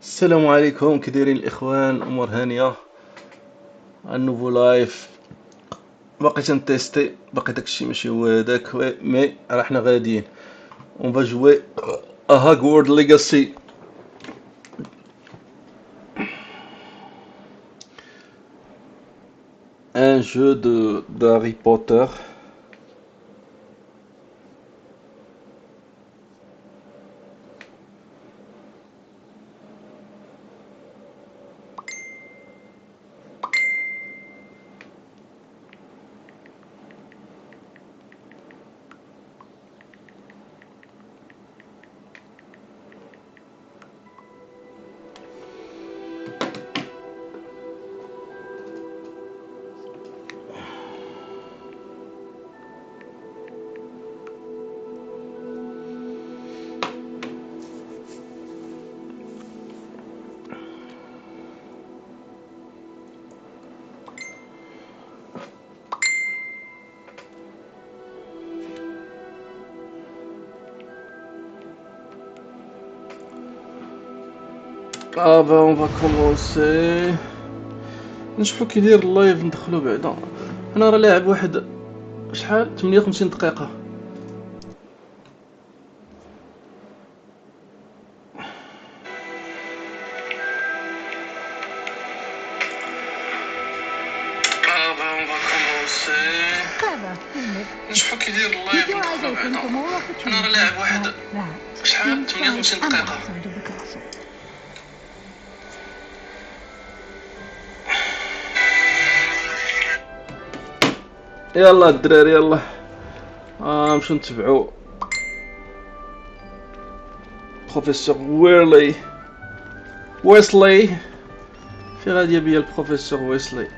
السلام عليكم، كي دايرين الاخوان؟ امور هانيه. النوفو لايف باقي تنتيستي، باقي داكشي ماشي هو هداك، مي راه حنا غاديين. اون فا جوي ا هاغورد ليغاسي. ان جو de Harry Potter. اون فا كومونسي نشوفو كي داير اللايف، ندخلو بعدا. انا راه لاعب واحد شحال 58 دقيقه. اون فا كومونسي Clever, isn't it? نشوفو كي داير Keep اللايف، your eyes ندخلو open بعدا. for more انا راه opportunities لاعب واحد like that شحال inside 58 and دقيقه. outside of the castle. يلا الدراري يلا، نمشيو نتبعو بروفيسور ويسلي. في غادي بيا البروفيسور ويسلي.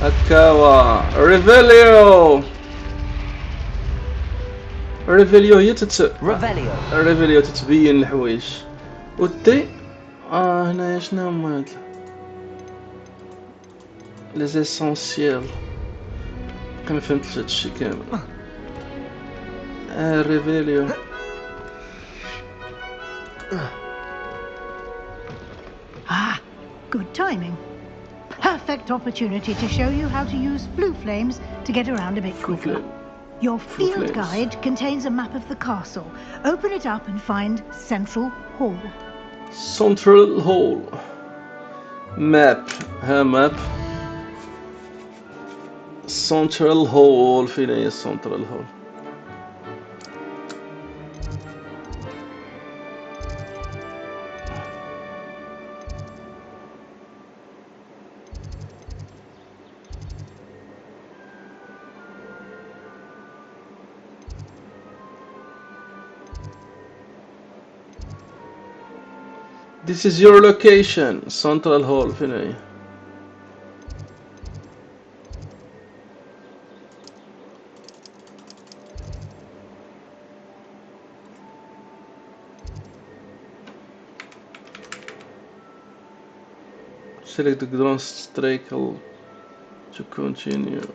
هكاوا ريفيليو هي ريفيليو تتبين الحوايج. ودي هنايا شنو هما هاد لي زيسونسييل؟ ما فهمتش هادشي كامل. ريفيليو. Ah, good timing. Perfect opportunity to show you how to use blue flames to get around a bit quicker. Your field guide contains a map of the castle. Open it up and find Central Hall. Central Hall. ماب. ها ماب. Central Hall. فين هي Central Hall؟ This is your location. Central Hall. فين هي؟ Select the ground strikel to continue.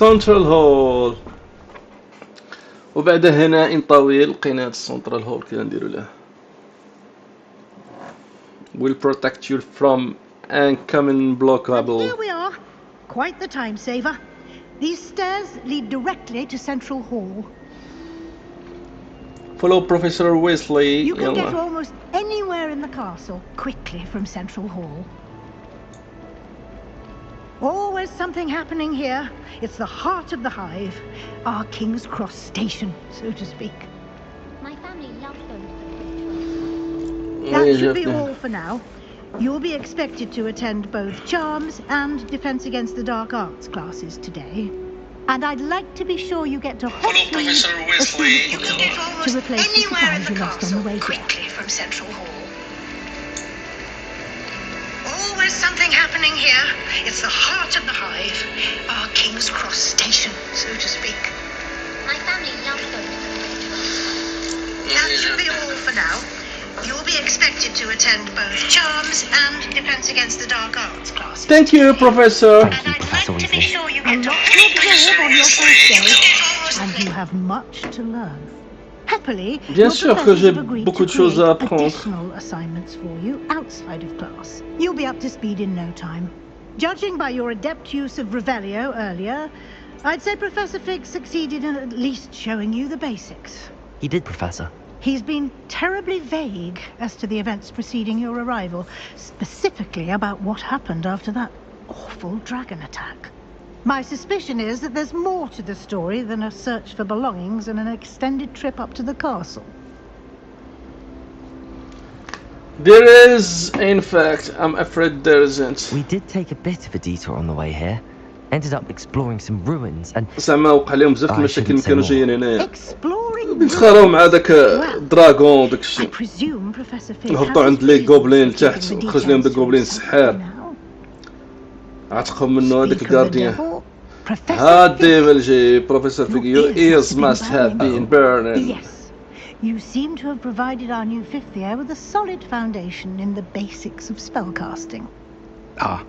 سنترال هول. وبعد هنا ان طويل لقينا هاد السنترال هول كي نديرو له. will protect you from incoming blockable. And here we are. Quite the time saver. These stairs lead directly to Central Hall. Follow Professor Weasley. You can get almost anywhere in the castle quickly from Central Hall. Always something happening here. It's the heart of the hive, our King's Cross station, so to speak. My family loves going to the That should be all for now. You'll be expected to attend both Charms and Defense Against the Dark Arts classes today. And I'd like to be sure you get to Hogsmeade as soon as possible to replace the supplies you lost on the way quickly from Central Hall. Always something happening here. It's the heart of the hive, our King's Cross station, so to speak. My family loves going to the That should be all for now. You'll be expected to attend both Charms and Defense Against the Dark Arts classes. Thank you, Professor. And I'd like to be sure you A get to lot to observe on your first day, and you have much to learn. Happily, Bien your sûr que professors j'ai have agreed beaucoup to de choses à create apprendre. additional assignments for you outside of class. You'll be up to speed in no time. Judging by your adept use of Revelio earlier, I'd say Professor Fig succeeded in at least showing you the basics. He did, Professor. He's been terribly vague as to the events preceding your arrival, specifically about what happened after that awful dragon attack. My suspicion is that there's more to the story than a search for belongings and an extended trip up to the castle. There is, in fact, I'm afraid there isn't. We did take a bit of a detour on the way here. Ended up exploring some ruins and... زعما وقع لهم بزاف المشاكل اللي كانوا جايين هنايا. Exploring يتخاروا مع داك الدراغون وداك I الشيء. presume Professor Fig هبطوا عند لي غوبلين لتحت وخرج لهم داك غوبلين السحار. عتقهم منه هذاك الجارديان. ها الديفل جي بروفيسور فيك. Your ears must have been burning. Yes. You seem to have provided our new fifth year with a solid foundation in the basics of spellcasting. Ah,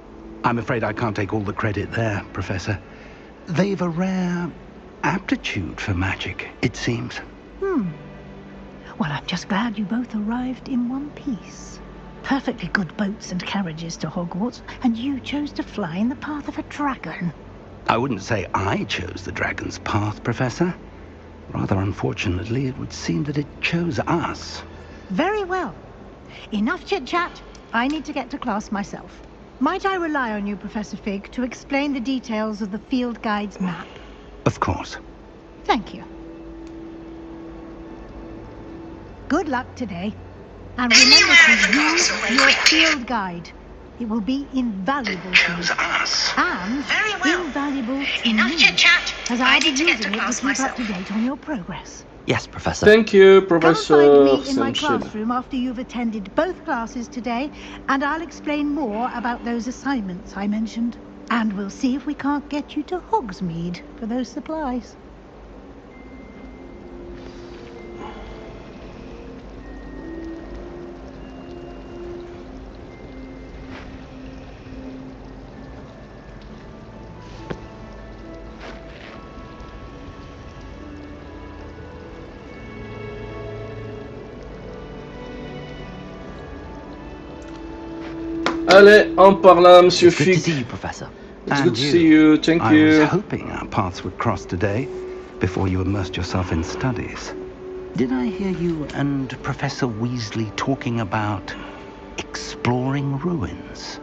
I'm afraid I can't take all the credit there, Professor. They've a rare aptitude for magic, it seems. Well, I'm just glad you both arrived in one piece. Perfectly good boats and carriages to Hogwarts, and you chose to fly in the path of a dragon. I wouldn't say I chose the dragon's path, Professor. Rather unfortunately, it would seem that it chose us. Very well. Enough chit-chat. I need to get to class myself. Might I rely on you, Professor Fig, to explain the details of the field guide's map? Of course. Thank you. Good luck today. And remember to use your field guide. It will be invaluable to you. Chose us. And Very well. invaluable to Enough me, chit-chat. as I I'll be need to get using to it to class keep up myself. to date on your progress. Yes, Professor. Thank you, Come and Professor find me in my Samshil. classroom after you've attended both classes today, and I'll explain more about those assignments I mentioned. And we'll see if we can't get you to Hogsmeade for those supplies. Allez, en parlant, Monsieur It's good to Fig. see you, Professor. It's And good to see you. Thank I you. was hoping our paths would cross today, before you immersed yourself in studies. Did I hear you and Professor Weasley talking about exploring ruins?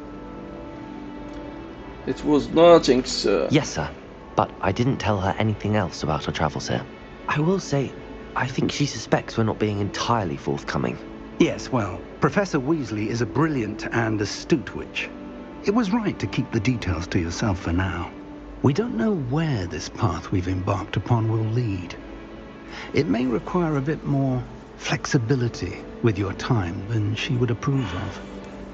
It was nothing, sir. Yes, sir. But I didn't tell her anything else about our travels here. I will say, I think she suspects we're not being entirely forthcoming. Yes, well, Professor Weasley is a brilliant and astute witch. It was right to keep the details to yourself for now. We don't know where this path we've embarked upon will lead. It may require a bit more flexibility with your time than she would approve of.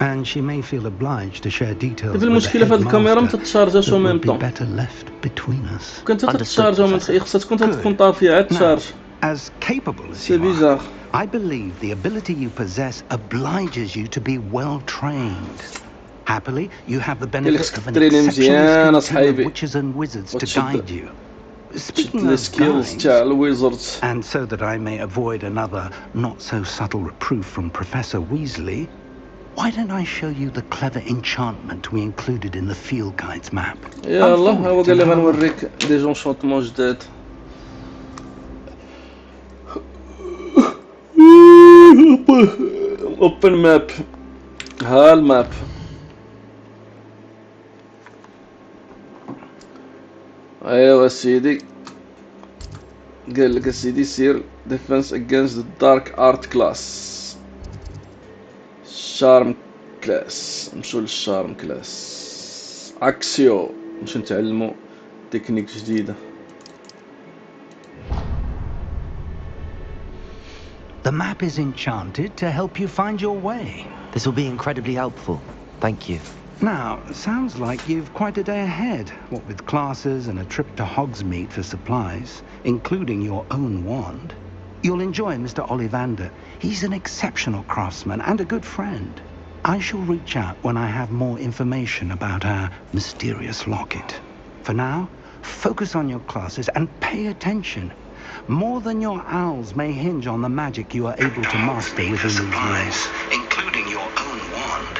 And she may feel obliged to share details كيف with the المشكلة في هاد الكاميرا ما headmaster تتشارجاش that او would ميم be طون. better left between us. كنت Understood, تتشارجا من Professor. خصها تكون تكون Good. طافية عاد Now, تشارج. as capable as سي you are, بيزار. I believe the ability you possess obliges you to be well trained. Happily, you have the benefit خصك of an تريني مزيان exceptionally skilled team أصحابي. of witches and wizards to وتشد- guide you. تشد Speaking لي of سكيلز guides, تاع الويزردز. and so that I may avoid another not-so-subtle reproof from Professor Weasley, why don't I show you the clever enchantment we included in the field guide's map? يلا هو قال لي Unfold it and have a look. غنوريك دي جونشونطمون جداد. اوبن ماب. ها الماب. ايوا سيدي قال لك سيدي سير ديفنس اجينست دارك ارت كلاس شارم كلاس. نمشيو للشارم كلاس. اكسيو باش نتعلمو تكنيك جديدة. The map is enchanted to help you find your way. This will be incredibly helpful. Thank you. Now, sounds like you've quite a day ahead, what with classes and a trip to Hogsmeade for supplies, including your own wand. You'll enjoy Mr. Ollivander. He's an exceptional craftsman and a good friend. I shall reach out when I have more information about our mysterious locket. For now, focus on your classes and pay attention. More than your owls may hinge on the magic you are able to master within these walls, including your own wand.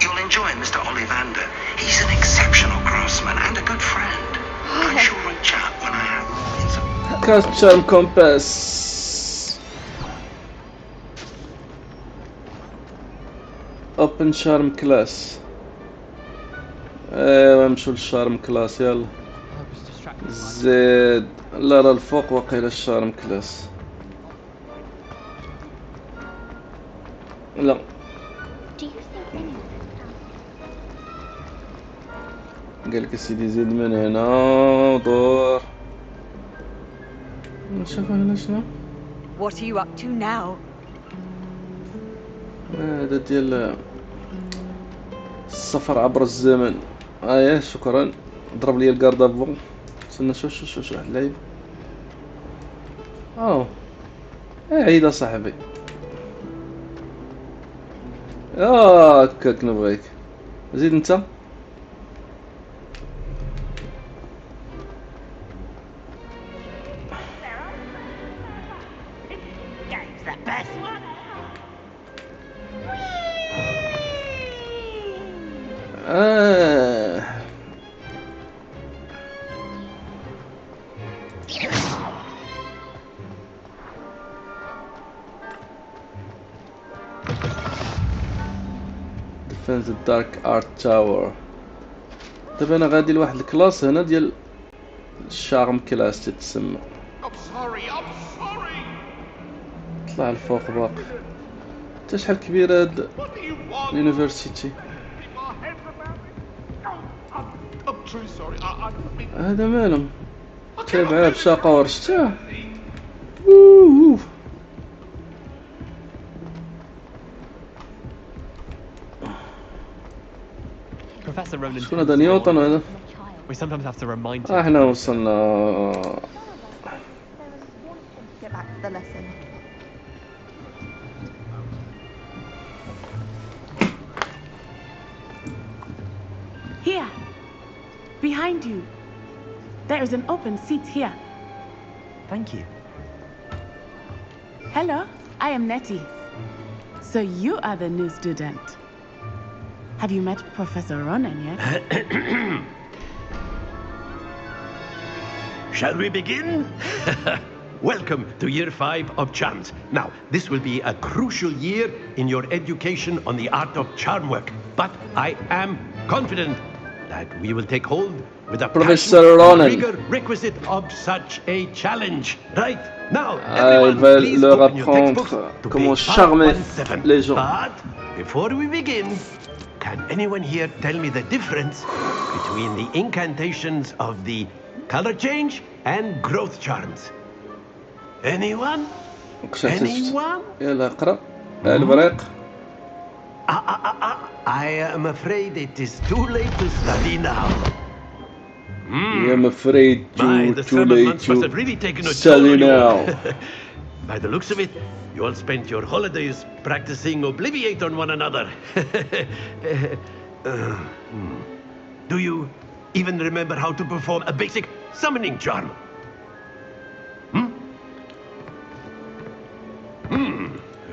You'll enjoy Mr. Ollivander. He's an exceptional craftsman and a good friend. I shall reach out when I have more information. Cast Charm Compass. Open Charm Class. ايوا نمشيو للشارم كلاس. يلا زيد. لا الفوق واقيلا الشارم كلاس. لا Do you think anyone has قالك سيدي زيد من هنا دور. نشوف هنا شنو. What are you up to now? هذا ديال السفر عبر الزمن. شكرا. ضرب لي الكاردافون. استنى شوف واحد اللعيب. عيد صاحبي. هكاك نبغيك. زيد انت. Defense the Dark Art Tower. دابا انا غادي لواحد الكلاس هنا ديال الشارم كلاس تتسمى. طلع الفوق باقي. حتى شحال كبيره هاد اليونيفرسيتي. هذا مالهم تابعه بشاقة ورشتاه. Professor Roland. شكون هذا نيوتن هذا؟ We sometimes have to remind him. احنا وصلنا. Get back to the lesson. Here, behind you. There is an open seat here. Thank you. Hello, I am Nettie. So you are the new student. Have you met Professor Ronan yet? Shall we begin? Welcome to year 5 of charms. Now, this will be a crucial year in your education on the art of charm work. But I am confident that we will take hold with the Professor passion and Ronan. rigor requisite of such a challenge. Right now, Il everyone, va please leur open your textbooks apprendre to comment page charmer 517. les gens. But before we begin, can anyone here tell me the difference between the incantations of the color change and growth charms? Anyone? Anyone? يلا اقرا. البريق. I am afraid it is too late to study now. I'm afraid The too summer late months must have to really taken a study toll on you all. now. By the looks of it, you all spent your holidays practicing Obliviate on one another. Do you even remember how to perform a basic summoning charm?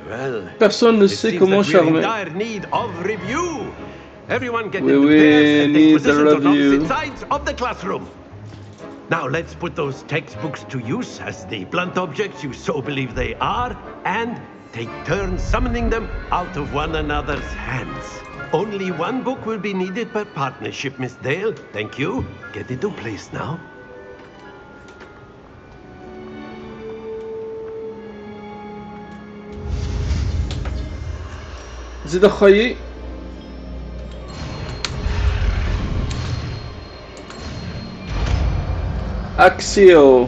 Well, Personne ne it sait seems comment that we're in charmer. dire need of review. Everyone get We into pairs and need take a positions on review. opposite sides of the classroom. Now let's put those textbooks to use as the blunt objects you so believe they are, and take turns summoning them out of one another's hands. Only one book will be needed per partnership, Miss Dale. Thank you. Get into place now. زيد اخويا. اكسيو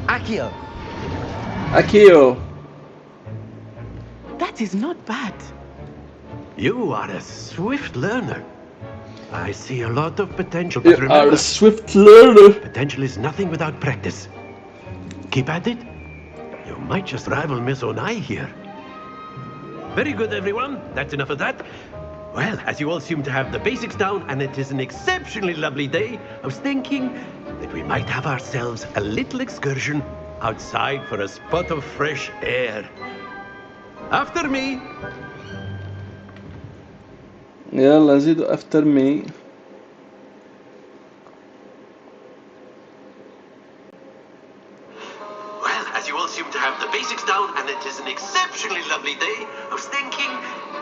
Akio! اكيو. That is not bad. You are a swift learner. I see a lot of potential, You but are remember, a swift learner. potential is nothing without practice. Keep at it. You might just rival Miss Onai here. Very good, everyone. That's enough of that. Well, as you all seem to have the basics down, and it is an exceptionally lovely day, I was thinking that we might have ourselves a little excursion outside for a spot of fresh air. After me. يلا زيدوا افتر مي. Well, as you all seem to have the basics down, and it is an exceptionally lovely day, I was thinking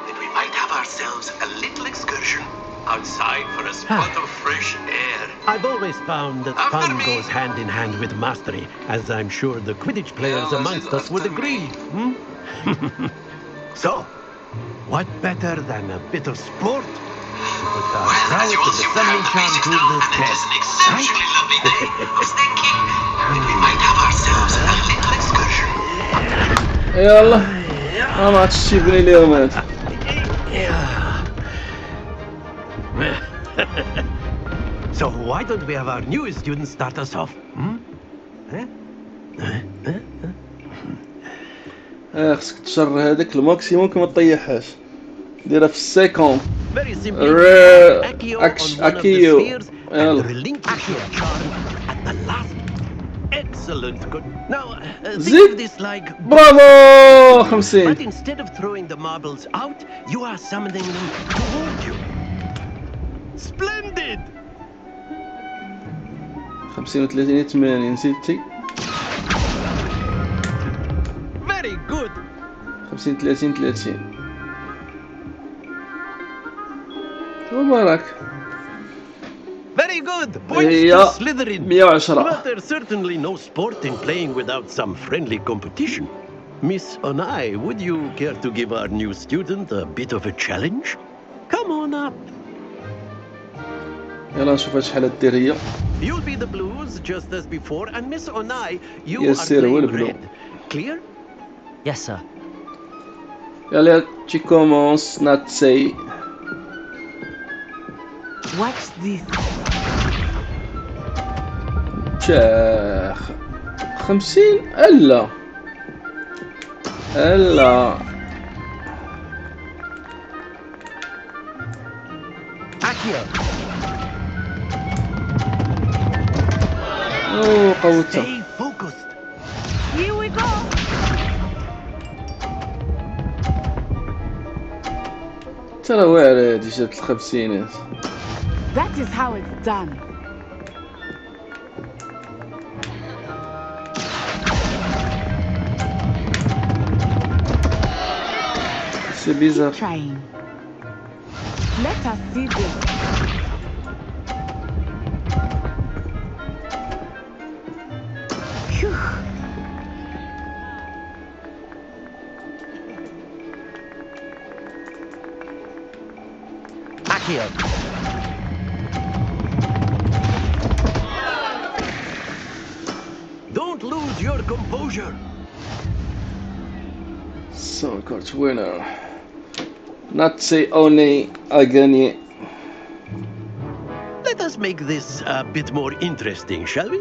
that we might have ourselves a little excursion outside for a spot of fresh air. I've always found that fun goes hand in hand with mastery, as I'm sure the Quidditch players amongst us would agree. So, what better than a bit of sport to put our prowess in the summoning charm to the test, right? I was thinking that we might have ourselves a little excursion. يلا ما عادش تجيبني اليوم هذا. So why don't we have our newest student start us off? خصك تشر هذاك الماكسيموم كما تطيحهاش. ديرها في السيكوند. Very simply, Accio on one of the Akio. spheres and يلا. relinquish your charm at the last. Excellent. Good. Now, think زيد. of this like... برافو 50. But instead of throwing the marbles out, you are summoning them toward you. Splendid! 50 و30 80 زيدتي. Very good. 50 30 30. مبارك. Very good. Points هي to Slytherin. 110. But there's certainly no sport in playing without some friendly competition. Miss Onai, would you care to give our new student a bit of a challenge? Come on up. يلا نشوف شحال دير هي. You'll be the blues just as before, and Miss Onai, you Yes, are sir, playing will blue. red. Clear? Yes, sir. يلا tu commences not say. Watch this. شاخ 50 الا الا. Akio! اوه قوتها. Stay focused. Here we go. ترى واعرة هادي جابت الخمسينات. That is how it's done. سي بيزار. Trying. Let us see this. Phew. Akio! Don't lose your composure. So court winner. Not say only I gagné. Let us make this a bit more interesting, shall we?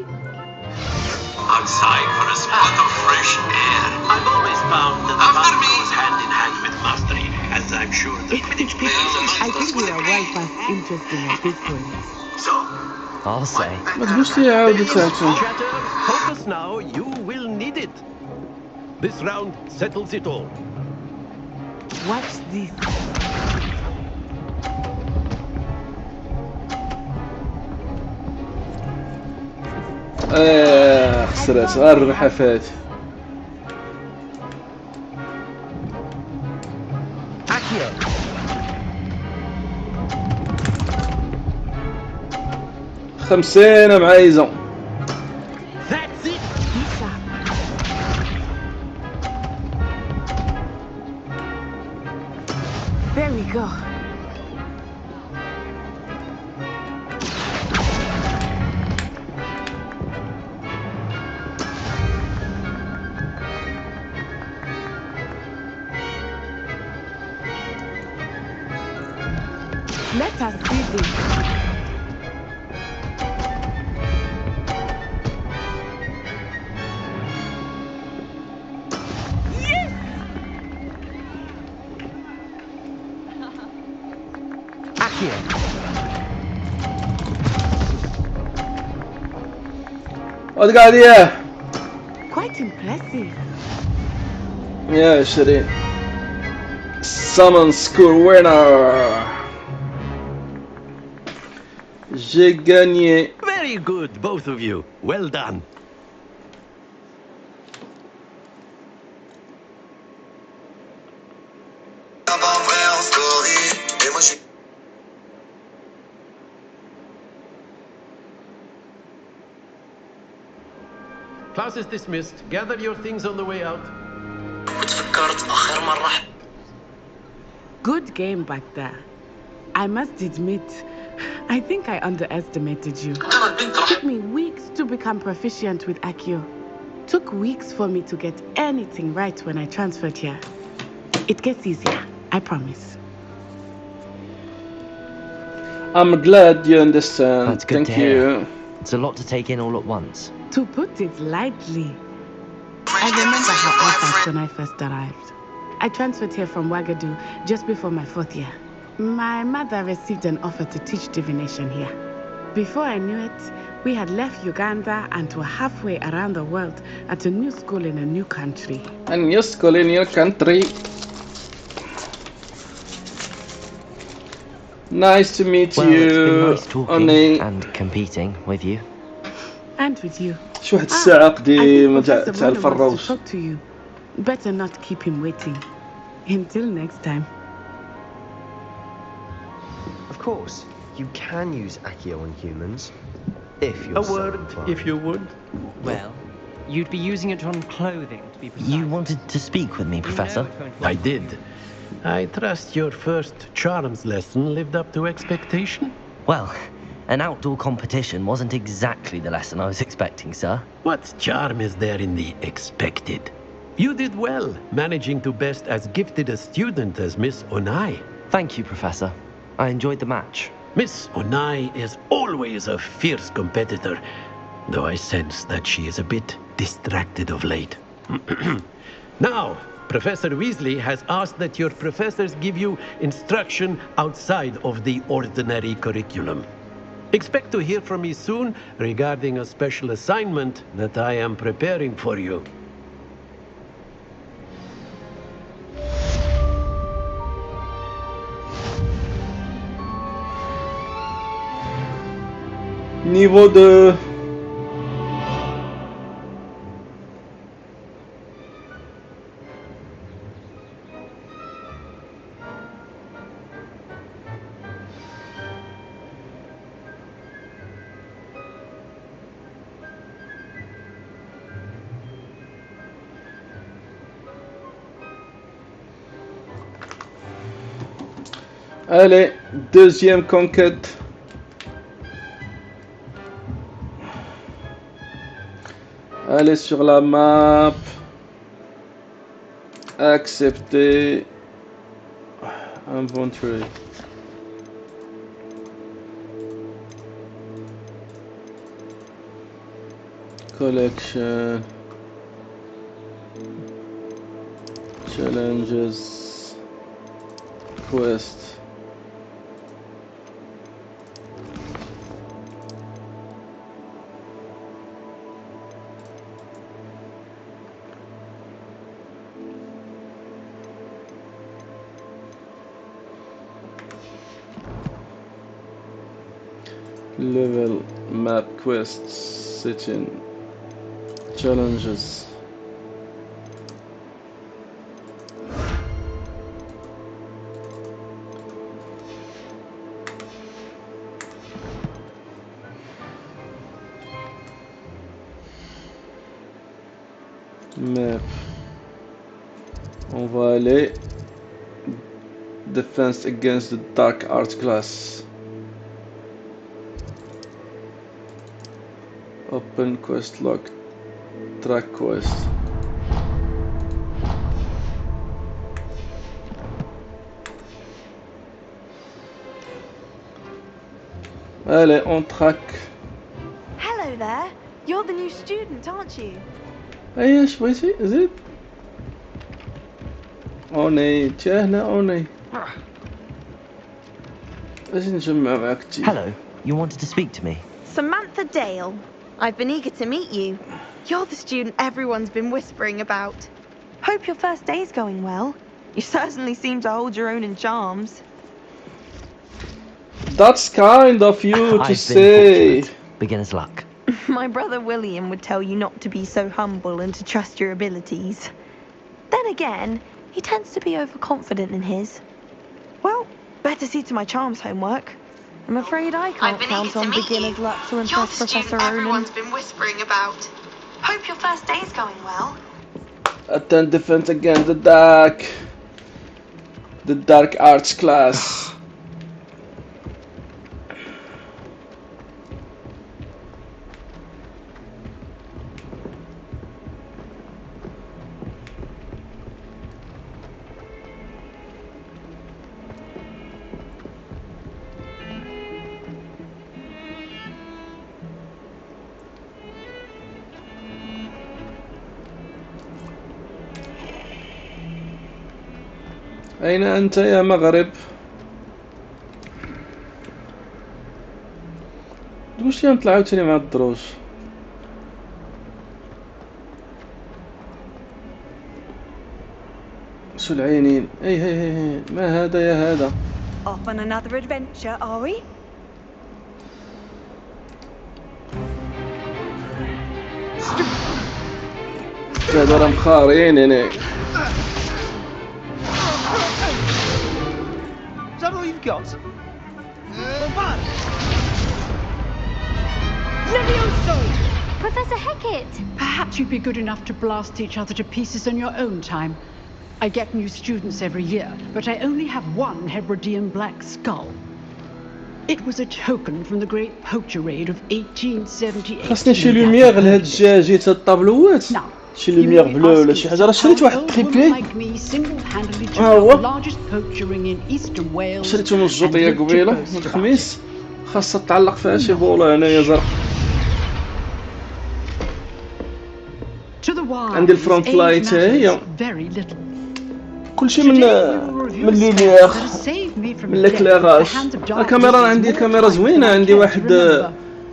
Outside for a spot of fresh air. I've always found that fun goes hand in hand with mastery, as I'm sure the Quidditch players amongst I us think would we are agree. well past interesting at this point. So, I'll say. ما تقولش لي عاودوا تعرفوا. chatter, focus now. You will need it. This round settles it all. Watch this. خسرت غير الرحفات. Akio! خمسين معايزة. That's it. Be sharp. There we go. Let us see this. واد قاعد اياه Quite impressive. يا شيرين. Summon School winner. J'ai gagné. Very good, both of you. Well done. Class is dismissed. Gather your things on the way out. Good game back there. I must admit, I think I underestimated you. It took me weeks to become proficient with Accio. Took weeks for me to get anything right when I transferred here. It gets easier, I promise. I'm glad you understand. That's good Thank to you. hear. It's a lot to take in all at once. To put it lightly, I remember how I felt when I first arrived. I transferred here from Ouagadougou just before my 4th year. My mother received an offer to teach divination here. Before I knew it, we had left Uganda and were halfway around the world at a new school in a new country. A new school in your country. Nice to meet Well, you. it's been nice talking Oni. and competing with you. And with you. شو واحد الساعة I think قديمة Professor تاع Ronan wants to الفروش. talk to you. Better not keep him waiting. Until next time. Of course, you can use Accio on humans. If you're A so word, inclined. if you would. Well, you'd be using it on clothing, to be precise. You wanted to speak with me, Professor? I did. I trust your first charms lesson lived up to expectation. Well, an outdoor competition wasn't exactly the lesson I was expecting, sir. What charm is there in the expected? You did well, managing to best as gifted a student as Miss Onai. Thank you, Professor. I enjoyed the match. Miss Onai is always a fierce competitor, though I sense that she is a bit distracted of late. Now, Professor Weasley has asked that your professors give you instruction outside of the ordinary curriculum. Expect to hear from me soon regarding a special assignment that I am preparing for you. Niveau 2. Allez, deuxième conquête. Allez sur la map. Accepter. Inventory. Collection. Challenges. Quest. Level, map, quests, setting, challenges. Map. On va aller defense against the dark arts class. Open quest log. Track quest. Allez, on traque. Hello there. You're the new student, aren't you? أي اش بغيتي زيد. أوني تا هنا أوني. أجي نجمع معاك تي. Hello, you wanted to speak to me? Samantha Dale. I've been eager to meet you. You're the student everyone's been whispering about. Hope your first day's going well. You certainly seem to hold your own in charms. That's kind of you to I've say. been fortunate. Beginner's luck. My brother William would tell you not to be so humble and to trust your abilities. Then again, he tends to be overconfident in his. Well, better see to my charms homework. I'm afraid I can't count on beginner's luck to impress Professor Ronan. Everyone's been whispering about. Hope your first day's going well. Attend defense against the dark arts class. أين أنت يا مغرب؟ واش نطلع عاوتاني مع الدروج؟ شو العينين؟ هي ما هذا يا هذا؟ Off on another adventure, are we? هذا راه مخارين هنا. Is that all you've got? Levioso! Professor Hecat! Perhaps you'd be good enough to blast each other to pieces in your own time. I get new students every year, but I only have one Hebridean black skull. It was a token from the great poacher raid of 1878. خاصني شي لوميير لهاد الدجاجيت هاد الطابلوات. شي لوميير بلو ولا شي حاجه. راه شريت واحد تريبلي. ها هو شريتو من الجوطيه قبيله من الخميس. خاصها تعلق فيها شي بوله هنايا زرق. عندي الفرونت لايت هي. كلشي من لوميير من ليكليراج. الكاميرا عندي كاميرا زوينه. عندي واحد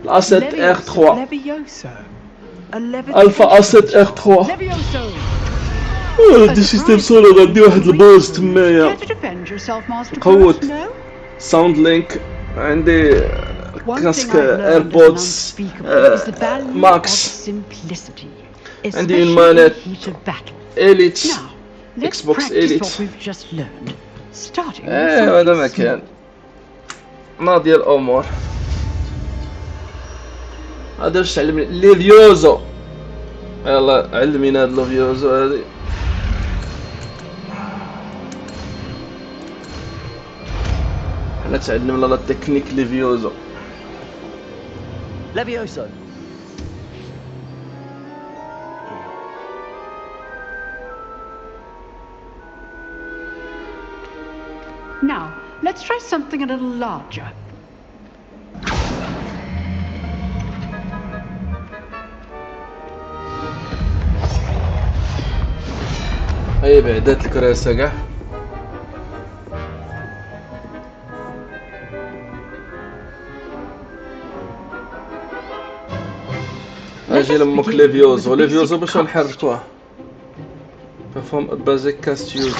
الاسيت ار 3 الفا اسيت ار 3. عندي سيستم سولار. عندي واحد البوز تمايا قوت ساوند لينك. عندي كاسك ايربودز ماكس. عندي المانيت اليت اكس بوكس اليت. هذا مكان ناضي الامور. هذا واش علمني ليفيوزو. يلا علمينا هاد ليفيوزو هادي. حنا تعلمنا لا تكنيك ليفيوزو. Levioso. Now, let's try something a little larger. هاي بعدات الكراسة كاع. اجي لامك ليفيوزو. ليفيوزو باش نحركوه. perform a basic cast use.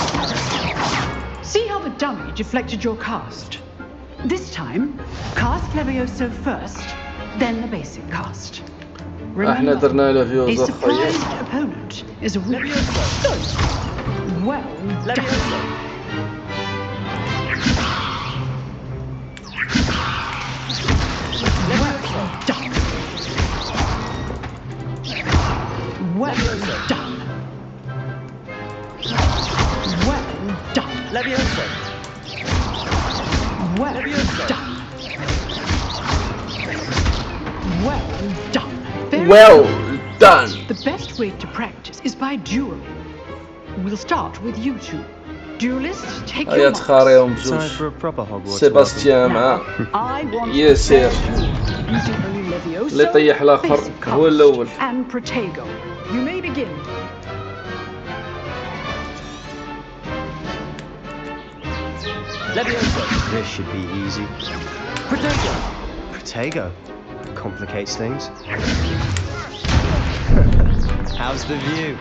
See how the dummy deflected your cast? This time, cast Levioso first, then the basic cast. احنا درنا ليفيوزو A surprised opponent is a weak. Well done. Well done. Well done. Levioso. Well done. Well done. Well done. The best way to practice is by dueling. We'll start with you two. Duelist, take هيا your marks. تخاريهم Time بجوج. for a proper Hogwarts سيباستيان مع I want ياسير using only Levioso, اللي طيح الاخر basic هو cast, الاول. and Protego. You may begin. Levioso. This should be easy. Protego. Protego. Complicates things. How's the view?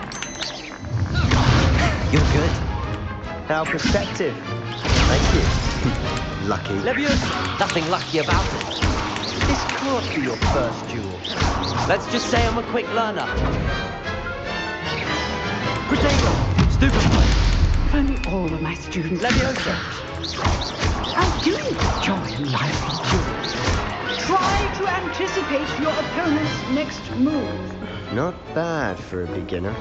You're good. How perceptive. Thank you. Lucky. Leviosa! Nothing lucky about it. This can't be your first duel. Let's just say I'm a quick learner. Protego! Stupefy! If only all of my students... Leviosa! How do you enjoy life in duels? Try to anticipate your opponent's next move. Not bad for a beginner.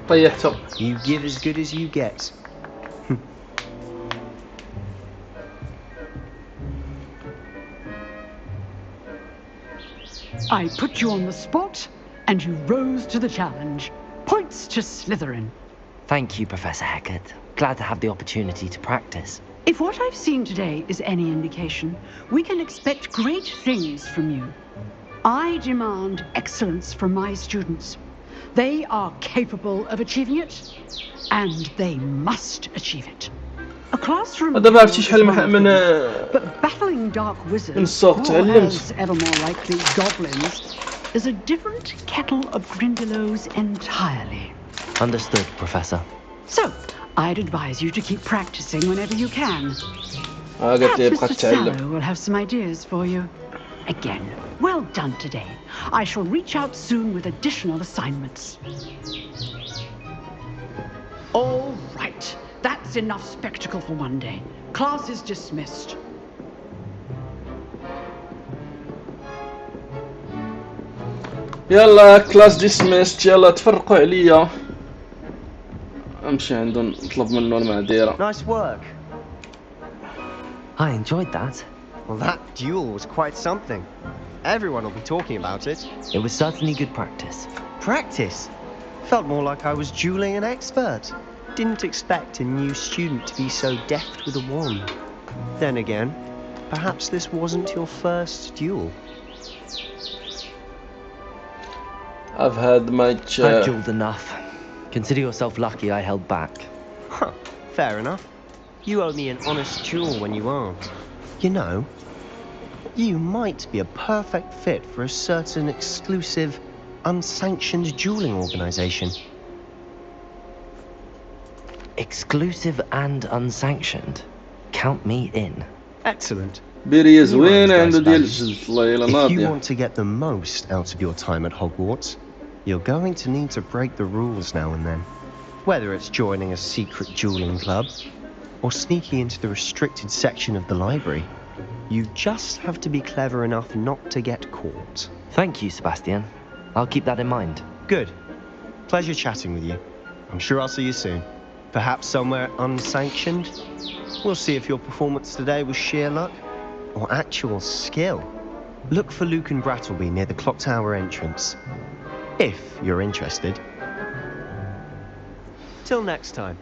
طيحته. You give as good as you get. I put you on the spot, and you rose to the challenge. Points to Slytherin. Thank you, Professor Hecat. Glad to have the opportunity to practice. If what I've seen today is any indication, we can expect great things from you. I demand excellence from my students. They are capable of achieving it, and they must achieve it. A classroom دابا عرفتي شحال من but battling dark wizards, الصوت or تعلمت. as ever more likely goblins, is a different kettle of Grindylows entirely. Understood, Professor. So, I'd advise you to keep practicing whenever you can. قالت Perhaps لي بقى Mr. تتعلم. Sallow will have some ideas for you. Again, well done today. I shall reach out soon with additional assignments. All right. That's enough spectacle for one day. Class is dismissed. يلا كلاس ديسميست. يلا تفرقوا عليا. امشي عنده نطلب منه المعذرة. Nice work. I enjoyed that. Well, that duel was quite something. Everyone will be talking about it. It was certainly good practice. Practice? Felt more like I was dueling an expert. Didn't expect a new student to be so deft with a wand. Then again, perhaps this wasn't your first duel. I've had much. I've dueled enough. Consider yourself lucky I held back. Huh, fair enough. You owe me an honest duel when you aren't. You know, you might be a perfect fit for a certain exclusive, unsanctioned dueling organization. Exclusive and unsanctioned. Count me in. Excellent. بيري زوين عنده ديال الجلد الله يلا If you ناضية. want to get the most out of your time at Hogwarts, you're going to need to break the rules now and then. Whether it's joining a secret dueling club, or sneaking into the restricted section of the library, you just have to be clever enough not to get caught. Thank you, Sebastian. I'll keep that in mind. Good. Pleasure chatting with you. I'm sure I'll see you soon. Perhaps somewhere unsanctioned? We'll see if your performance today was sheer luck or actual skill. Look for Luke and Brattleby near the clock tower entrance, if you're interested. Till next time.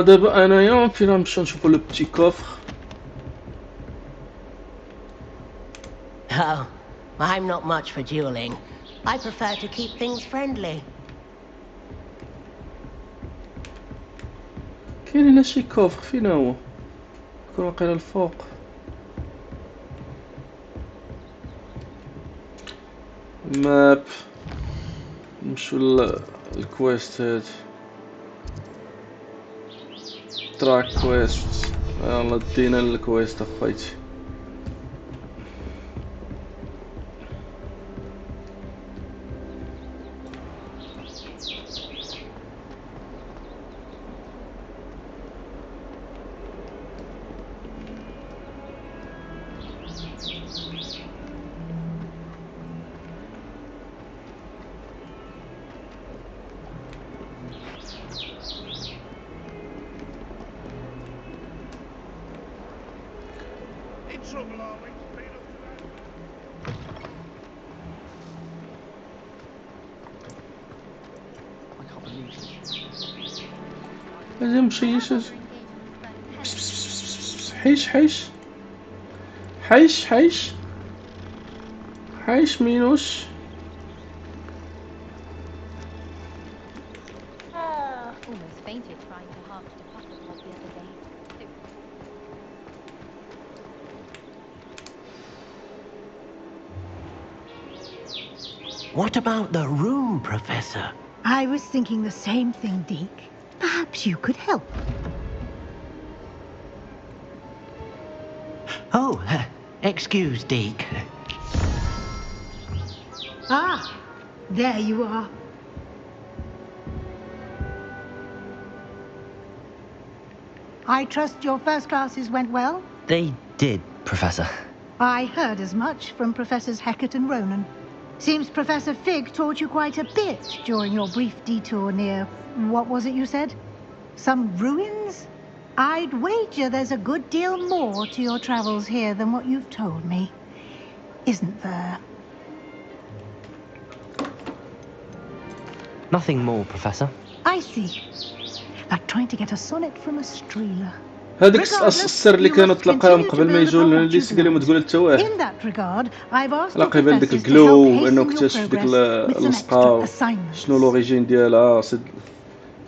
دابا انايا فين نمشيو نشوفو لو بتي كوفر. Oh, I'm not much for dueling. I prefer to keep things friendly. كاين هنا شي كوفر فين هو؟ كون واقيلا الفوق. ماب نمشيو للكويست هاد. تراك كويست. يلا دينا الكويست اخويتي. اجي مشيش حيش حيش حيش حيش حيش مينوش. Almost fainted trying to harvest a puffball the other day. What about the room, Professor? I was thinking the same thing, Deke. Perhaps you could help. Oh, excuse, Deke. Ah, there you are. I trust your first classes went well? They did, Professor. I heard as much from Professors Hecat and Ronan. Seems Professor Fig taught you quite a bit during your brief detour near, what was it you said? Some ruins? I'd wager there's a good deal more to your travels here than what you've told me. Isn't there? Nothing more, Professor. I see. Like trying to get a sonnet from a streeler. هذيك السر اللي كانوا تلقاهم قبل ما يجوا للناس قالوا ما تقول حتى واحد. In that regard, I've asked لا your قبل ديك professors to help الجلو انه hasten your اكتشف ديك progress with some الصقا extra assignments. شنو لوريجين ديالها.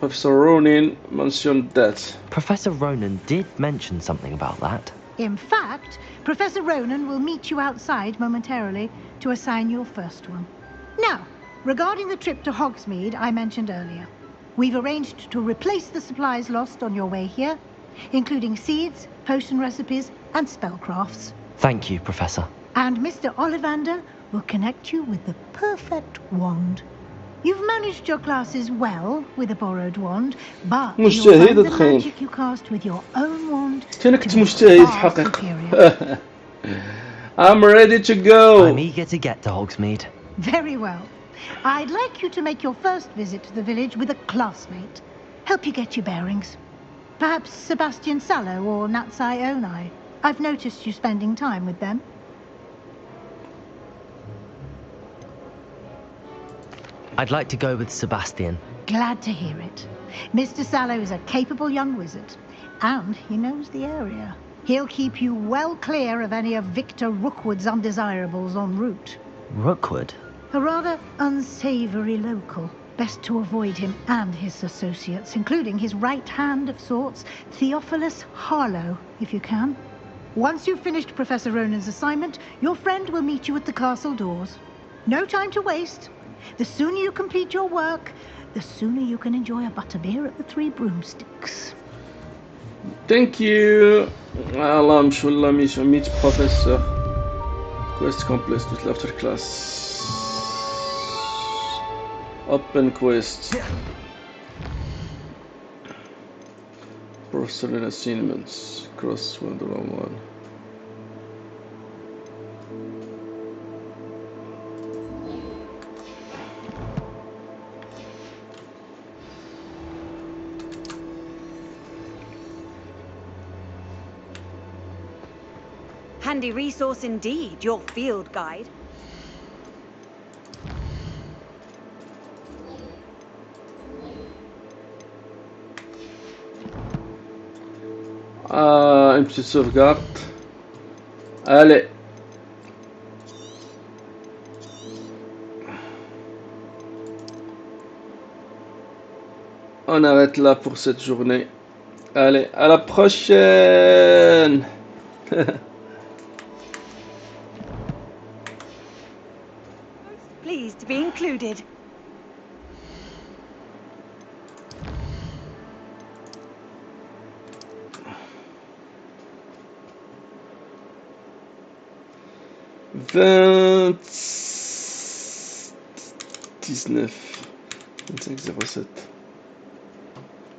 Professor Ronan mentioned that. Professor Ronan did mention something about that. In fact, Professor Ronan will meet you outside momentarily to assign your first one. Now, regarding the trip to Hogsmeade I mentioned earlier, we've arranged to replace the supplies lost on your way here, including seeds, potion recipes, and spellcrafts. Thank you, Professor. And Mr. Ollivander will connect you with the perfect wand. You've managed your classes well with a borrowed wand, but you'll find the magic you cast with your own wand to be far superior. I'm ready to go. I'm eager to get to Hogsmeade. Very well. I'd like you to make your first visit to the village with a classmate. Help you get your bearings. Perhaps Sebastian Sallow or Natsai Onai. I've noticed you spending time with them. I'd like to go with Sebastian. Glad to hear it. Mr. Sallow is a capable young wizard, and he knows the area. He'll keep you well clear of any of Victor Rookwood's undesirables en route. Rookwood? A rather unsavory local. Best to avoid him and his associates, including his right hand of sorts, Theophilus Harlow, if you can. Once you've finished Professor Ronan's assignment, your friend will meet you at the castle doors. No time to waste. The sooner you complete your work, the sooner you can enjoy a butterbeer at the Three Broomsticks. Thank you. Allah نمشوا لا meet Professor. Quest complete with after class. Open quest. Professor assignments. Cross 101. Handy resource indeed, your field guide. Une petite sauvegarde. Allez. On arrête là pour cette journée. Allez, à la prochaine. Pleased to be included. 29 25 07